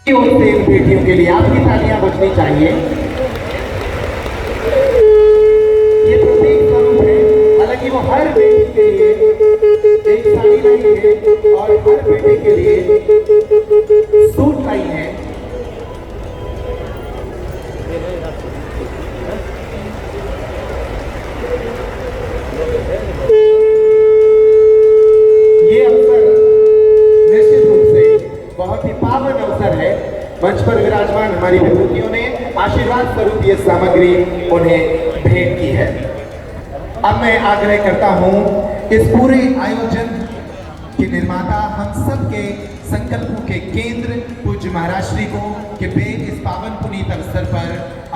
उनसे इन बेटियों के लिए आपकी तालियां बजनी चाहिए। ये प्रतीक स्वरूप है, हालांकि वो हर बेटी के लिए एक साड़ी लाई है और हर बेटे के लिए सूट लाई है। ये अवसर निश्चित रूप से बहुत ही पावन अवसर है। मंच पर विराजमान हमारी विभूतियों ने आशीर्वाद स्वरूप ये सामग्री उन्हें भेंट की है। अब मैं आग्रह करता हूं, इस पूरे आयोजन के निर्माता हम सब के संकल्पों के केंद्र पूज्य महाराज श्री को कि वे इस पावन पुनीत अवसर पर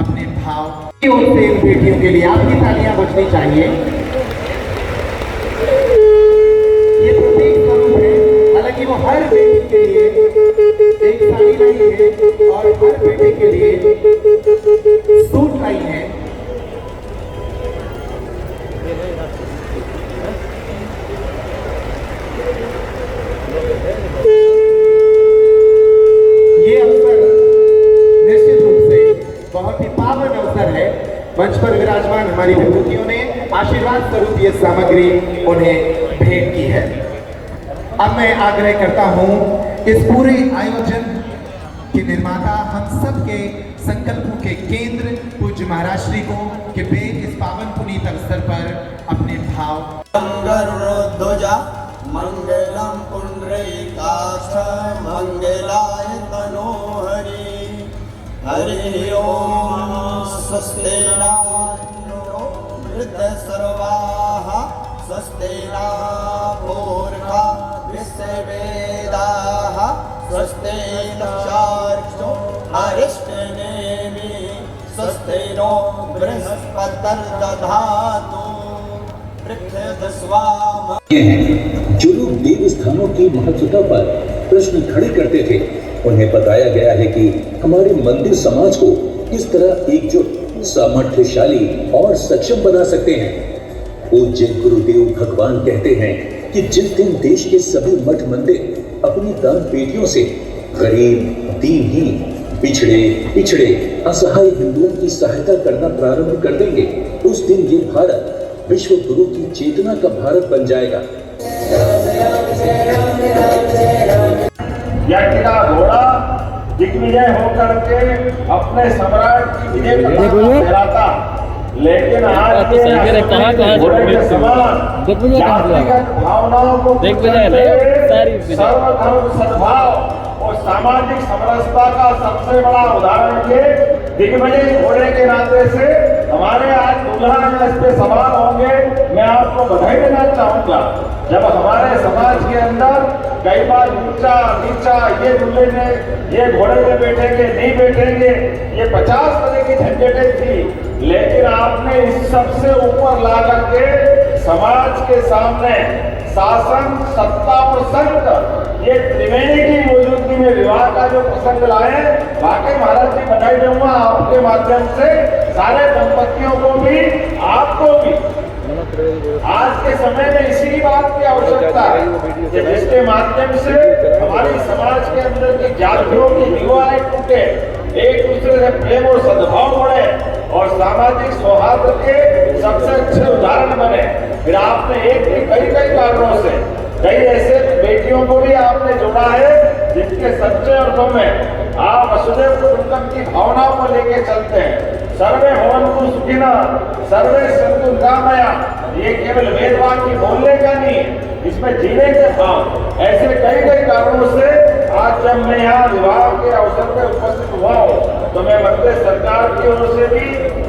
अपने भाव उनसे इन बेटियों के लिए आपकी तालियां बजनी चाहिए। ये प्रतीक स्वरूप है, हालांकि वो हर बेटी के लिए एक साड़ी लाई है और हर बेटे के लिए सूट लाई है। ये अवसर निश्चित रूप से बहुत ही पावन अवसर है। मंच पर विराजमान हमारी विभूतियों ने आशीर्वाद स्वरूप ये सामग्री उन्हें भेंट की है। अब मैं आग्रह करता हूं, इस पूरे आयोजन के निर्माता हम सब के संकल्पों के केंद्र पूज्य महाराज श्री को कि वे इस पावन पुनीत अवसर पर अपने भाव गरुड़ध्वजा मंगलम पुंडरीकाक्ष मंगलाय तनोहरि हरि ओम स्वस्ति नो वृद्ध सर्वाः स्वस्ति नो मूर्खा विश्ववेदाः स्वस्ति नक्षत्रो अरिष्टनेमि स्वस्ति नो बृहस्पतिर्दधातु जो लोग देव स्थानों की महत्वता पर प्रश्न खड़े करते थे, उन्हें बताया गया है कि हमारे मंदिर समाज को किस तरह एकजुट, सामर्थ्यशाली और सक्षम बना सकते हैं। पूज्य गुरुदेव भगवान कहते हैं कि जिस दिन देश के सभी मठ मंदिर अपनी दान पेटियों से गरीब, दीनहीन, पिछड़े असहाय हिंदुओं की सहायता करना प्रारंभ कर देंगे, उस दिन ये भारत विश्व गुरु की चेतना का भारत बन जाएगा। यज्ञ का घोड़ा दिग्विजय होकर के अपने सम्राट की विजय का फहराता, लेकिन आज के समान जातिगत भावनाओं को सर्वधर्म सद्भाव और सामाजिक समरसता का सबसे बड़ा उदाहरण ये दिग्विजय घोड़े के नाते से हमारे आज दुल्हा इस पे सवार होंगे। मैं आपको बधाई देना चाहूंगा। जब हमारे समाज के अंदर कई बार ऊंचा नीचा, ये दूल्हे में, ये घोड़े में बैठेंगे नहीं बैठेंगे, ये 50 तरह की झंझटें थी, लेकिन आपने इस सबसे ऊपर ला करके समाज के सामने शासन, सत्ता और संत, ये त्रिवेणी की मौजूदगी में विवाह का जो प्रसंग लाए, वाकई महाराज जी बधाई दूंगा आपके माध्यम से सारे दंपतियों को भी, आपको भी। आज के समय में इसी बात की आवश्यकता है कि जिसके माध्यम से हमारी समाज के अंदर की जातियों की दीवारें टूटे, एक दूसरे से प्रेम और सद्भाव बढ़े और सामाजिक सौहार्द के सबसे अच्छे उदाहरण बने। फिर आपने एक कई कारणों से कई ऐसे बेटियों को भी आपने जोड़ा है जिनके सच्चे अर्थों में आप वसुदेव कुटुंबकम की भावनाओं को लेके चलते हैं। सर्वे भवन्तु सुखिनः, सर्वे सन्तु निरामयाः। ये केवल वेद वाक्य बोलने का नहीं है, इसमें जीने के भाव। ऐसे कई कारणों से आज जब मैं यहाँ विवाह के अवसर पर उपस्थित हुआ हूँ, तो मैं मंदिर सरकार की ओर से भी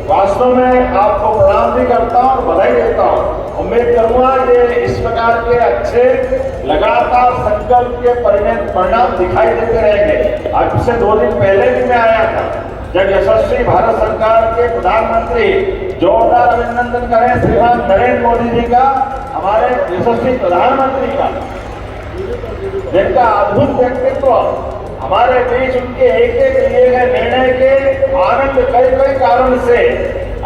वास्तव में आपको प्रणाम भी करता हूँ और बधाई देता हूँ। उम्मीद करूंगा ये इस प्रकार के अच्छे लगातार संकल्प के परिणाम दिखाई देते रहेंगे। आज से 2 दिन पहले भी मैं आया था, जब यशस्वी भारत सरकार के प्रधानमंत्री, जोरदार अभिनंदन करें श्रीमान नरेंद्र मोदी जी का, हमारे यशस्वी प्रधानमंत्री का, जिनका अद्भुत व्यक्तित्व, हमारे बीच उनके एक लिए गए निर्णय के आनंद कई कारण से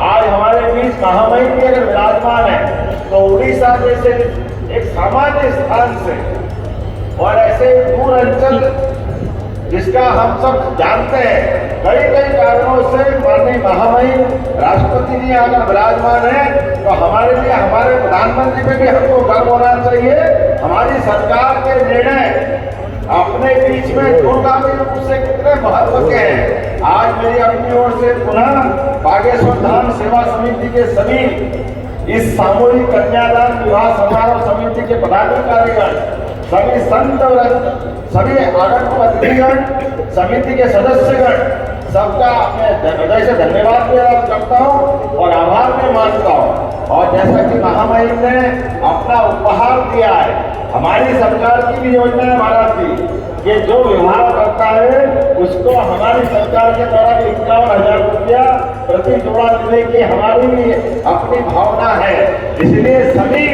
आज हमारे बीच महामहिम भी अगर विराजमान है, तो उड़ीसा जैसे एक सामान्य स्थान से और ऐसे दूर अंचल जिसका हम सब जानते हैं। कई कई कारणों से माननीय महामहिम राष्ट्रपति जी अगर विराजमान है तो हमारे लिए, हमारे प्रधानमंत्री पे भी हमको गर्व होना चाहिए। हमारी सरकार के निर्णय अपने बीच में दूरगामी रूप से कितने महत्व के हैं। आज मेरी अपनी ओर से पुनः बागेश्वर धाम सेवा समिति के सभी इस सामूहिक कन्यादान विवाह समारोह समिति के पदाधिकारीगण, सभी संत, सभी आगंतुक अतिथिगण, समिति के सदस्यगण, सबका मैं हृदय से धन्यवाद भी अदा करता हूँ और आभार भी मानता हूँ। और जैसा कि महामहिम ने अपना उपहार दिया है, हमारी सरकार की भी योजना है भारत की, ये जो विवाह करता है उसको हमारी सरकार के द्वारा 51,000 रुपया प्रति जोड़ा देने की हमारी भी अपनी भावना है। इसलिए सभी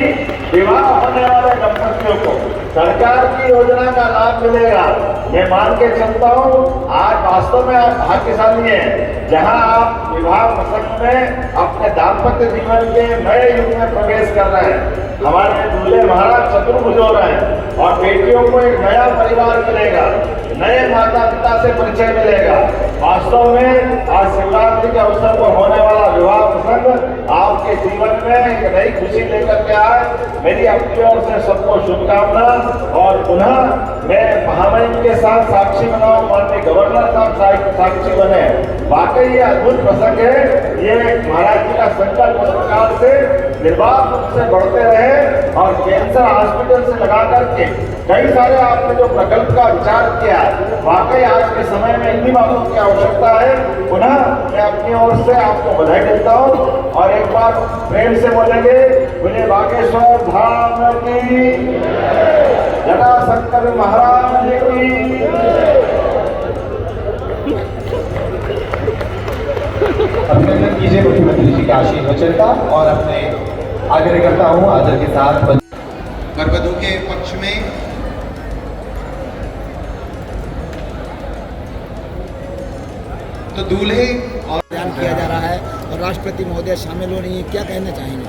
विवाह होने वाले दंपतियों को सरकार की योजना का लाभ मिलेगा। मैं मान के चलता हूँ आज वास्तव में आप भाग्यशाली हैं, जहां आप विवाह प्रसंग में अपने दाम्पत्य जीवन के नए युग में प्रवेश कर रहे हैं। हमारे दूल्हे महाराज चतुर्भुज हो रहे हैं और बेटियों को एक नया परिवार मिलेगा, नए माता पिता से परिचय मिलेगा। वास्तव में आज शिवरात्रि के अवसर पर होने वाला विवाह प्रसंग आपके जीवन में एक नई खुशी लेकर के आए। मेरी अपनी ओर से सबको शुभकामना। और पुनः मैं महामहिम के साथ साक्षी बनाऊं, माननीय गवर्नर साहब साक्षी बने। वाकई ये अद्भुत प्रसंग है। ये महाराज जी का संकल्प सरकार से निर्बाध रूप से बढ़ते रहे और कैंसर हॉस्पिटल से लगा करके कई सारे आपने जो प्रकल्प का विचार किया, वाकई आज के समय में इन्हीं बातों की आवश्यकता है। पुनः मैं अपनी ओर से आपको बधाई देता हूँ और एक बार प्रेम से बोलेंगे, मुझे बागेश्वर धाम की, जटाशंकर महाराज की। अभिनंदन कीजिए मुख्यमंत्री जी के आशीर्वचन का और अपने आग्रह करता हूँ आदर के साथ वरवधू के पक्ष में तो दूल्हे और बयान किया जा रहा है और राष्ट्रपति महोदय शामिल हो रही है, क्या कहना चाहेंगे?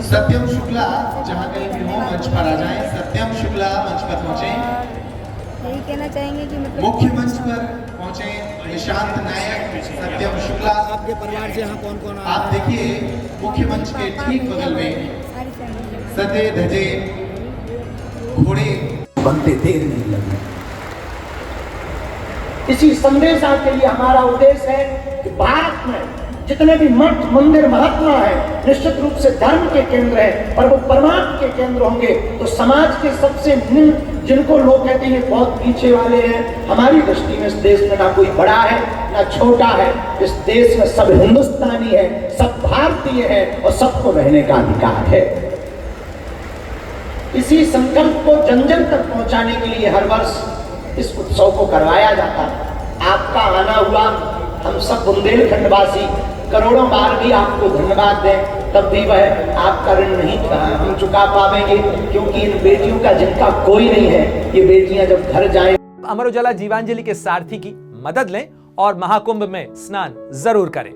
सत्यम शुक्ला जहाँ कहीं भी हो मंच पर आ जाएं। सत्यम शुक्ला मंच पर पहुंचे। यही कहना चाहेंगे कि मतलब मुख्य मंच पर पहुंचे निशांत नायक, सत्यम शुक्ला। आपके परिवार से यहाँ कौन कौन आ आप देखिए मुख्य मंच के ठीक बगल में सारी फैमिली सजे धजे घोड़े बनते देर नहीं लगी। इसी संदेश के लिए हमारा उद्देश्य है कि भारत में जितने भी मठ मंदिर महात्मा है, निश्चित रूप से धर्म के केंद्र है, पर वो परमात्मा के केंद्र होंगे तो समाज के सबसे निम्न, जिनको लोग कहते हैं बहुत पीछे वाले हैं, हमारी दृष्टि में इस देश में ना कोई बड़ा है ना छोटा है। इस देश में सब हिंदुस्तानी है, सब भारतीय है और सबको रहने का अधिकार है। इसी संकल्प को जन जन तक पहुंचाने के लिए हर वर्ष इस उत्सव को करवाया जाता। आपका आना हुआ, हम सब बुंदेलखंडवासी करोड़ों बार भी आपको धन्यवाद दें, तब भी वह आपका ऋण नहीं हम चुका पाएंगे, क्योंकि इन बेटियों का जिनका कोई नहीं है, ये बेटियां जब घर जाएं। अमर उजाला जीवांजलि के सारथी की मदद लें और महाकुंभ में स्नान जरूर करें।